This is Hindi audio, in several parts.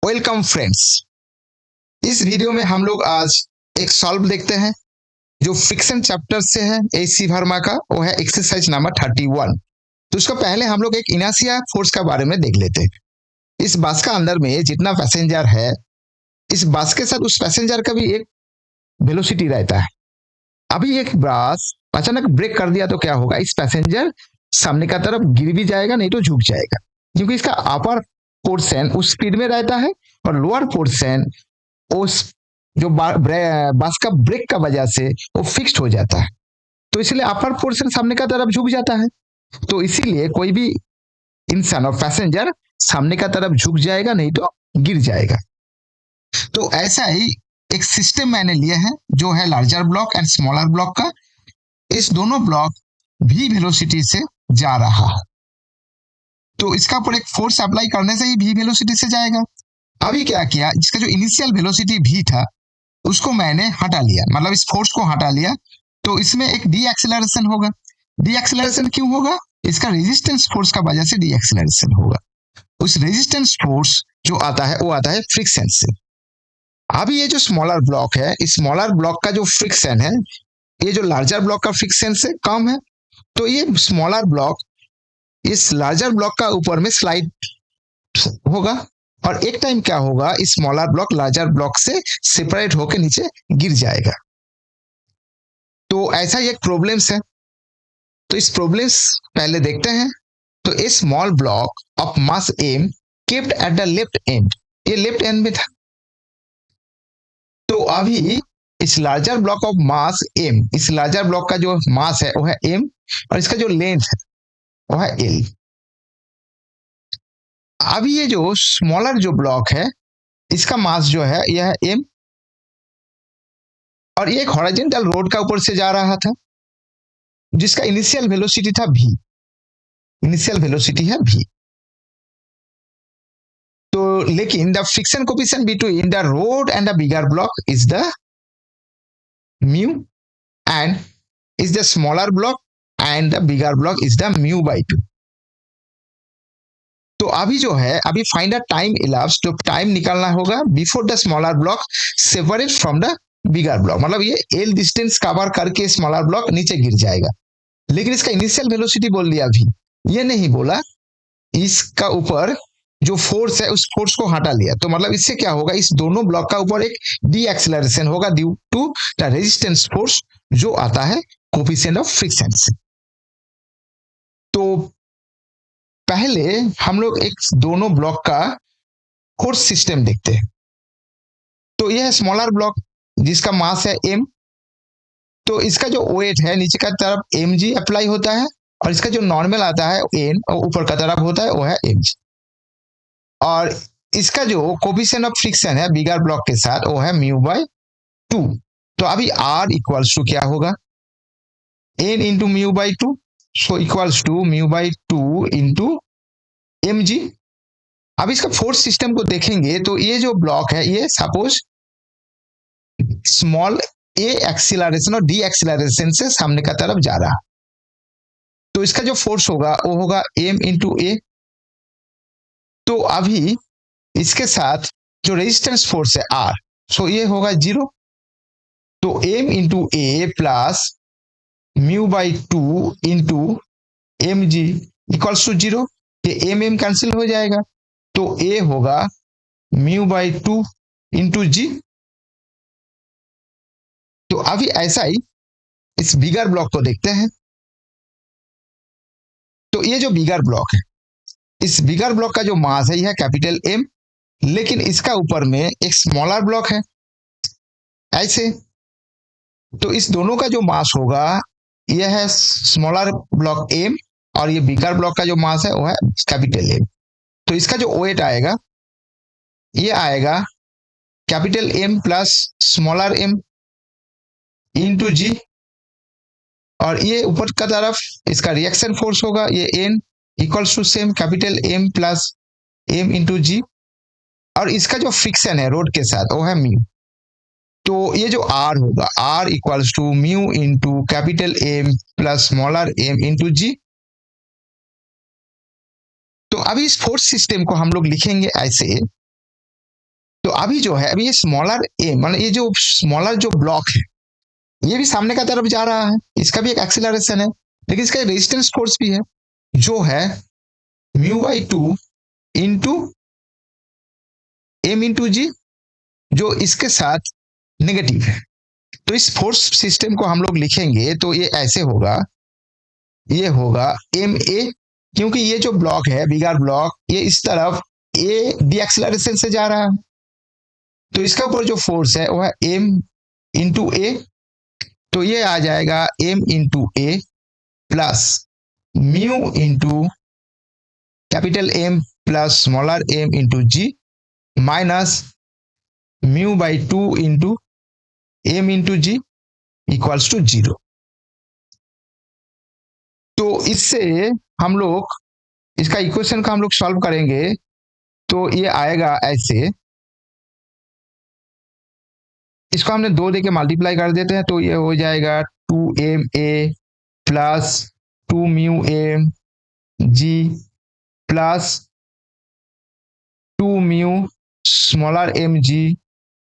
Welcome friends. इस वीडियो में हम लोग आज एक सॉल्व देखते हैं जो फ्रिक्शन चैप्टर से है एसी वर्मा का। वो है एक्सरसाइज नंबर 31। तो उसको पहले हम लोग एक इनर्शिया फोर्स के बारे में देख लेते हैं। इस बस का अंदर में जितना पैसेंजर है, इस बस के साथ उस पैसेंजर का भी एक वेलोसिटी रहता है। अभी एक बस अचानक ब्रेक कर दिया तो क्या होगा, इस पैसेंजर सामने का तरफ गिर भी जाएगा, नहीं तो झुक जाएगा, क्योंकि इसका अपर पोर्शन उस स्पीड में रहता है और लोअर पोर्शन उस जो बस का ब्रेक का वजह से वो फिक्स्ड हो जाता है। तो इसलिए अपर पोर्शन सामने का तरफ झुक जाता है। तो इसीलिए कोई भी इंसान और पैसेंजर सामने का तरफ झुक जाएगा, नहीं तो गिर जाएगा। तो ऐसा ही एक सिस्टम मैंने लिया है जो है larger block and smaller block का। इस दोनों ब्लॉक भी वेलोसिटी से जा रहा है, तो इसका ऊपर एक फोर्स अप्लाई करने से ही भी वेलोसिटी से जाएगा। अभी क्या किया, इसका जो इनिशियल वेलोसिटी भी था उसको मैंने हटा लिया, मतलब इस फोर्स को हटा लिया। तो इसमें एक डी एक्सेलरेशन होगा। डी एक्सेलरेशन क्यों होगा? इसका रेजिस्टेंस फोर्स का वजह से डी एक्सेलरेशन होगा। उस रेजिस्टेंस फोर्स जो आता है वो आता है फ्रिक्शन से। अभी ये जो स्मॉलर ब्लॉक है, इस स्मॉलर ब्लॉक का जो फ्रिक्शन है ये जो लार्जर ब्लॉक का फ्रिक्शन से कम है। तो ये स्मॉलर ब्लॉक इस लार्जर ब्लॉक का ऊपर में स्लाइड होगा और एक टाइम क्या होगा, इस स्मॉलर ब्लॉक लार्जर ब्लॉक से सेपरेट होकर नीचे गिर जाएगा। तो ऐसा ही एक प्रॉब्लम्स है। तो इस प्रॉब्लम्स पहले देखते हैं। तो a small block of mass M kept at the left end, ये लेफ्ट एंड में था। तो अभी इस larger block of mass M, इस लार्जर ब्लॉक का जो मास है वो है एम और इसका जो लेंथ है वो है एल। अभी ये जो स्मॉलर जो ब्लॉक है इसका मास जो है यह है एम और ये एक हॉरिजॉन्टल रोड का ऊपर से जा रहा था जिसका इनिशियल वेलोसिटी था v। इनिशियल वेलोसिटी है v। तो लेकिन the friction coefficient between the road and the bigger block is the mu and is the smaller block and the bigger block is the mu by 2। तो अभी जो है, अभी फाइंड द टाइम इलाप्स, जो टाइम निकालना होगा before the smaller block separate from the bigger block, मतलब ये एल डिस्टेंस कवर करके स्मॉलर ब्लॉक नीचे गिर जाएगा। लेकिन इसका इनिशियल वेलोसिटी बोल दिया अभी, ये नहीं बोला इसका ऊपर जो फोर्स है उस फोर्स को हटा लिया। तो मतलब इससे क्या होगा, इस दोनों ब्लॉक का ऊपर एक डी एक्सेलरेशन होगा due to the resistance force जो आता है कोएफिशिएंट ऑफ फ्रिक्शन से। तो पहले हम लोग एक दोनों ब्लॉक का फोर्स सिस्टम देखते हैं। तो यह है स्मॉलर ब्लॉक जिसका मास है m। तो इसका जो वेट है नीचे का तरफ mg अप्लाई होता है और इसका जो नॉर्मल आता है n और ऊपर का तरफ होता है वो है mg। और इसका जो कोएफिशिएंट ऑफ फ्रिक्शन है बिगर ब्लॉक के साथ वो है म्यू बाय 2। तो अभी r इक्वल्स टू क्या होगा, n into mu by 2, so equals to mu by 2 into mg। अब इसका फोर्स सिस्टम को देखेंगे तो ये जो ब्लॉक है ये सपोज स्मॉल ए एक्सीलरेशन और डी एक्सीलरेशन से सामने का तरफ जा रहा, तो इसका जो फोर्स होगा वो होगा m इंटू ए। तो अभी इसके साथ जो रेजिस्टेंस फोर्स है r, सो ये होगा 0। तो m into a plus mu by 2 into m g equals to 0। ये m कैंसिल हो जाएगा तो a होगा म्यू बाई 2 इंटू जी। तो अभी ऐसा ही इस बिगर ब्लॉक को देखते हैं। तो ये जो बिगर ब्लॉक है, इस बिगर ब्लॉक का जो मास है यह है कैपिटल M, लेकिन इसका ऊपर में एक स्मॉलर ब्लॉक है ऐसे। तो इस दोनों का जो मास होगा यह है स्मॉलर ब्लॉक M और ये बिगर ब्लॉक का जो मास है वो है कैपिटल M। तो इसका जो वेट आएगा ये आएगा capital M plus smaller m into g. और ये ऊपर का तरफ इसका रिएक्शन फोर्स होगा ये n equals to same capital M plus m into g. और इसका जो फ्रिक्शन है रोड के साथ वो है म्यू। तो ये जो r होगा r equals to mu into capital M plus smaller m into g. तो अभी इस फोर्स सिस्टम को हम लोग लिखेंगे ऐसे तो अभी जो है, अभी ये स्मॉलर ए मतलब ये जो स्मॉलर जो ब्लॉक है, ये भी सामने का तरफ जा रहा है, इसका भी एक एक्सीलरेशन है, लेकिन इसका रेजिस्टेंस फोर्स भी है जो है mu by two into M into g, जो इसके साथ नेगेटिव है। तो इस फोर्स सिस्टम को हम लोग लिखेंगे तो ये ऐसे होगा, ये होगा एम ए, क्योंकि ये जो ब्लॉक है बिगर ब्लॉक, ये इस तरफ ए डी एक्सलरेशन से जा रहा है, तो इसका ऊपर जो फोर्स है वो है एम इंटू ए, तो ये आ जाएगा m into a plus mu into capital M plus smaller m into g minus mu by two into M into g equals to zero. तो इससे हम लोग इसका इक्वेशन का हम लोग सॉल्व करेंगे तो ये आएगा ऐसे, इसको हमने दो देके मल्टीप्लाई कर देते हैं तो ये हो जाएगा two m a plus two mu m ji plus two mu smaller m g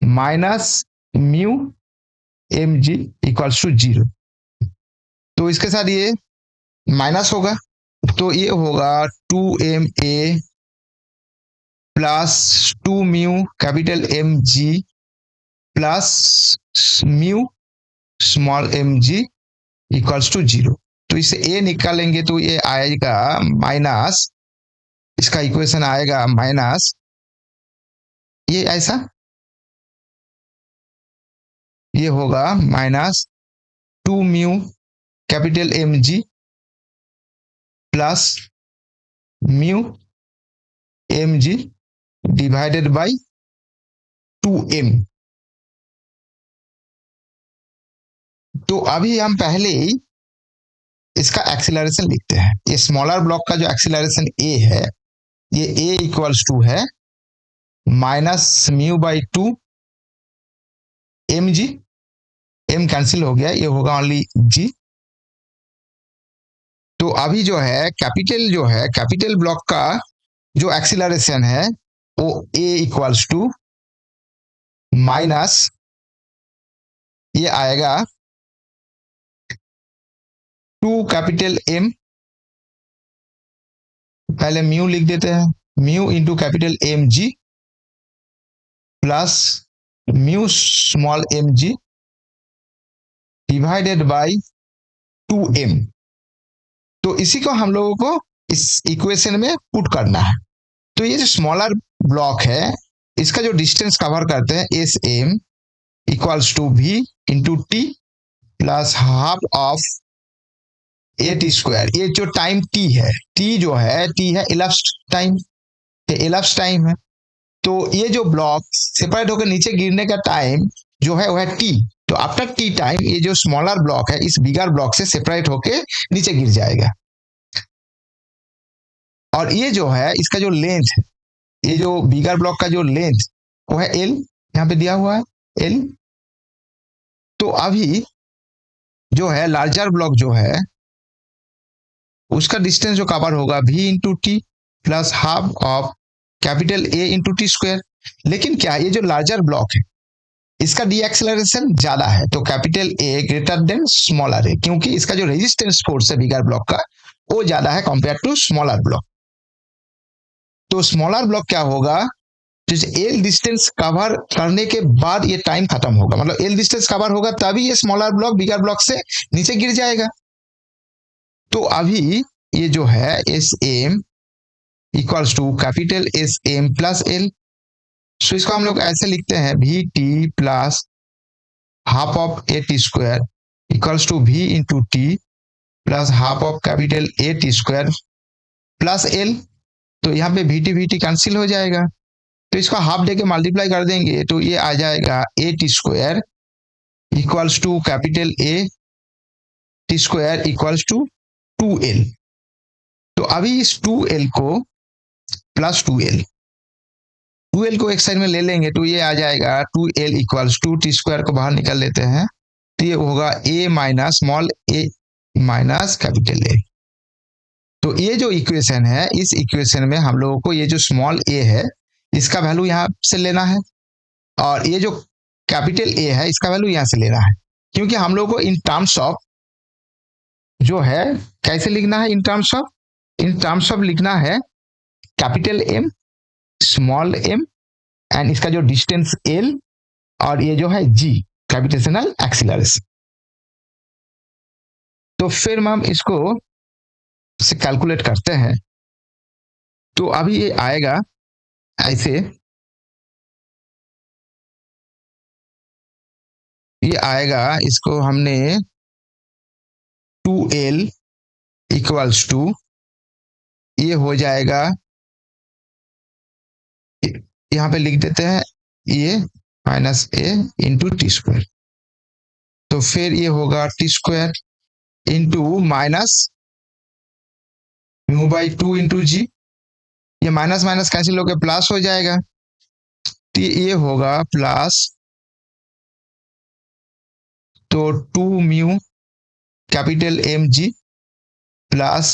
minus mu m g equals to zero. तो इसके साथ ये माइनस होगा, तो ये होगा two m a plus two mu capital M G plus mu small M g equals to zero. तो इसे ए निकालेंगे तो ये आएगा माइनस, इसका इक्वेशन आएगा माइनस ये ऐसा, ये होगा minus two mu capital M G plus mu m g divided by two m. तो अभी हम पहले ही इसका एक्सीलरेशन लिखते हैं। ये स्मॉलर ब्लॉक का जो एक्सीलरेशन ए है, ये ए इक्वल्स टू है minus mu by two m g, m cancel हो गया, ये होगा ओनली जी। तो अभी जो है कैपिटल ब्लॉक का जो एक्सीलरेशन है वो ए इक्वल्स टू माइनस, ये आएगा टू कैपिटल एम, पहले म्यू लिख देते हैं, mu into capital M G plus mu small M g divided by two m. तो इसी को हम लोगों को इस इक्वेशन में पुट करना है। तो ये जो स्मॉलर ब्लॉक है, इसका जो डिस्टेंस कवर करते हैं S M equals to V into T plus half of A T square. ये जो टाइम टी है, टी जो है टी है इलप्स्ड टाइम, ये इलप्स्ड टाइम है। तो ये जो ब्लॉक सेपरेट होकर नीचे गिरने का टाइम जो है वो है टी। तो आफ्टर टी टाइम ये जो स्मॉलर ब्लॉक है इस बिगर ब्लॉक से सेपरेट होके नीचे गिर जाएगा। और ये जो है इसका जो लेंथ है, ये जो बिगर ब्लॉक का जो लेंथ वो है एल, यहाँ पे दिया हुआ है एल। तो अभी जो है लार्जर ब्लॉक जो है उसका डिस्टेंस जो कवर होगा V into T plus half of capital A into T square. लेकिन क्या ये जो लार्जर ब्लॉक है इसका डी एक्सेलरेशन ज्यादा है, तो capital A greater than smaller A, क्योंकि इसका जो रेजिस्टेंस फोर्स है बिगर ब्लॉक का वो ज्यादा है कंपेयर टू स्मॉलर ब्लॉक। तो स्मॉलर ब्लॉक क्या होगा, जैसे एल डिस्टेंस कवर करने के बाद ये टाइम खत्म होगा, मतलब एल डिस्टेंस कवर होगा तभी ये स्मॉलर ब्लॉक बिगर ब्लॉक से नीचे गिर जाएगा। तो अभी ये जो है S M equals to capital S M plus L, so इसको हम लोग ऐसे लिखते हैं V T plus half of A T square equals to V into T plus half of capital A T square plus L. तो यहाँ पे वी टी कैंसिल हो जाएगा, तो इसको हाफ दे के मल्टीप्लाई कर देंगे तो ये आ जाएगा A T square equals to capital A T square equals to two L. तो अभी इस टू एल को प्लस टू एल को एक साइड में ले लेंगे तो ये आ जाएगा two L equals to T square को बाहर निकाल लेते हैं तो ये होगा A minus small A minus capital A. तो ये जो इक्वेशन है इस इक्वेशन में हम लोगों को ये जो स्मॉल ए है इसका वैल्यू यहाँ से लेना है, और ये जो कैपिटल ए है इसका वैल्यू यहां से लेना है, क्योंकि हम लोग को इन टर्म्स ऑफ जो है कैसे लिखना है, इन टर्म्स ऑफ लिखना है capital M, small M, and इसका जो डिस्टेंस एल, और ये जो है जी, ग्रेविटेशनल एक्सीलरेशन। तो फिर हम इसको से कैलकुलेट करते हैं। तो अभी ये आएगा ऐसे, ये आएगा, इसको हमने 2L इक्वल्स टू, ये हो जाएगा, यहाँ पे लिख देते हैं ये minus A into T square. तो फिर ये होगा T square into minus mu by 2 into g, ये माइनस माइनस कैंसिल होकर प्लस हो जाएगा, तो ये होगा प्लस, तो 2 mu capital M G plus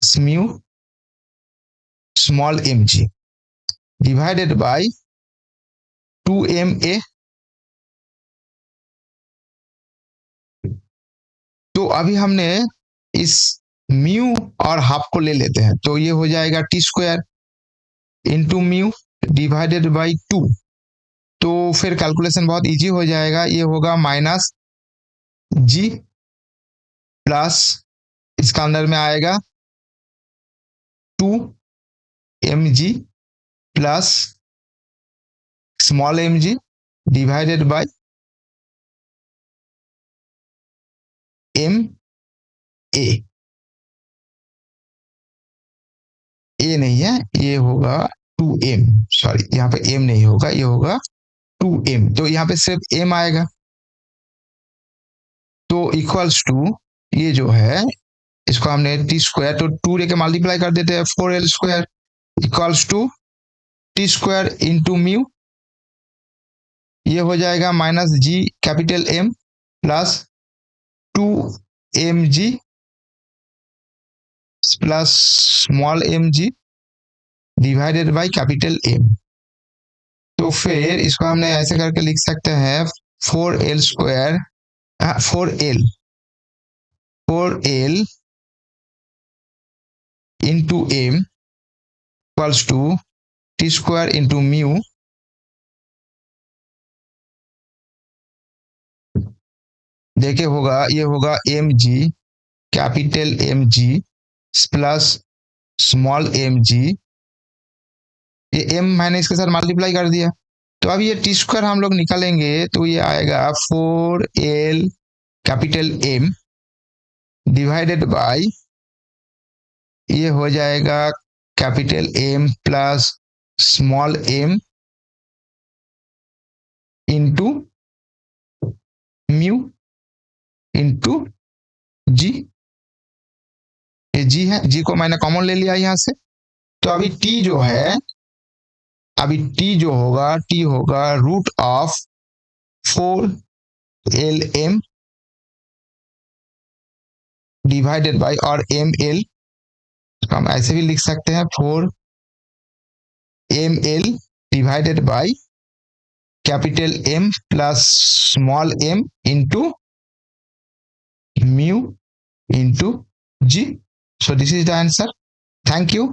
mu small M g divided by 2 ma। तो अभी हमने इस म्यू और हाफ को ले लेते हैं, तो ये हो जाएगा T square into mu divided by 2। तो फिर कैलकुलेशन बहुत इजी हो जाएगा, ये होगा माइनस जी प्लस इसका अंदर में आएगा 2 mg plus small mg divided by M A, A नहीं है, ये होगा 2m, सॉरी यहाँ पे m नहीं होगा, ये होगा 2m, तो यहाँ पे सिर्फ m आएगा। तो इक्वल्स टू, ये जो है इसको हमने टी स्क्वायर, तो 2 लेके मल्टीप्लाई कर देते हैं, 4l square equals to T square into mu, ये हो जाएगा minus G capital M plus 2mg plus small mg divided by capital M. तो फिर इसको हमने ऐसे करके लिख सकते हैं 4l square, 4l into M equals to T square into mu, देखिए होगा, ये होगा M G capital M G plus small M G, ये एम मैंने इसके साथ मल्टीप्लाई कर दिया। तो अब ये टी स्क्वायर हम लोग निकालेंगे, तो ये आएगा 4l capital M divided by, ये हो जाएगा capital M plus small M into mu into g, ये जी है, जी को मैंने कॉमन ले लिया यहाँ से। तो अभी टी जो है, अभी टी जो होगा, टी होगा root of 4lm divided by, और ml हम ऐसे भी लिख सकते हैं 4ml divided by capital M plus small m into mu into G. So this is the answer. Thank you.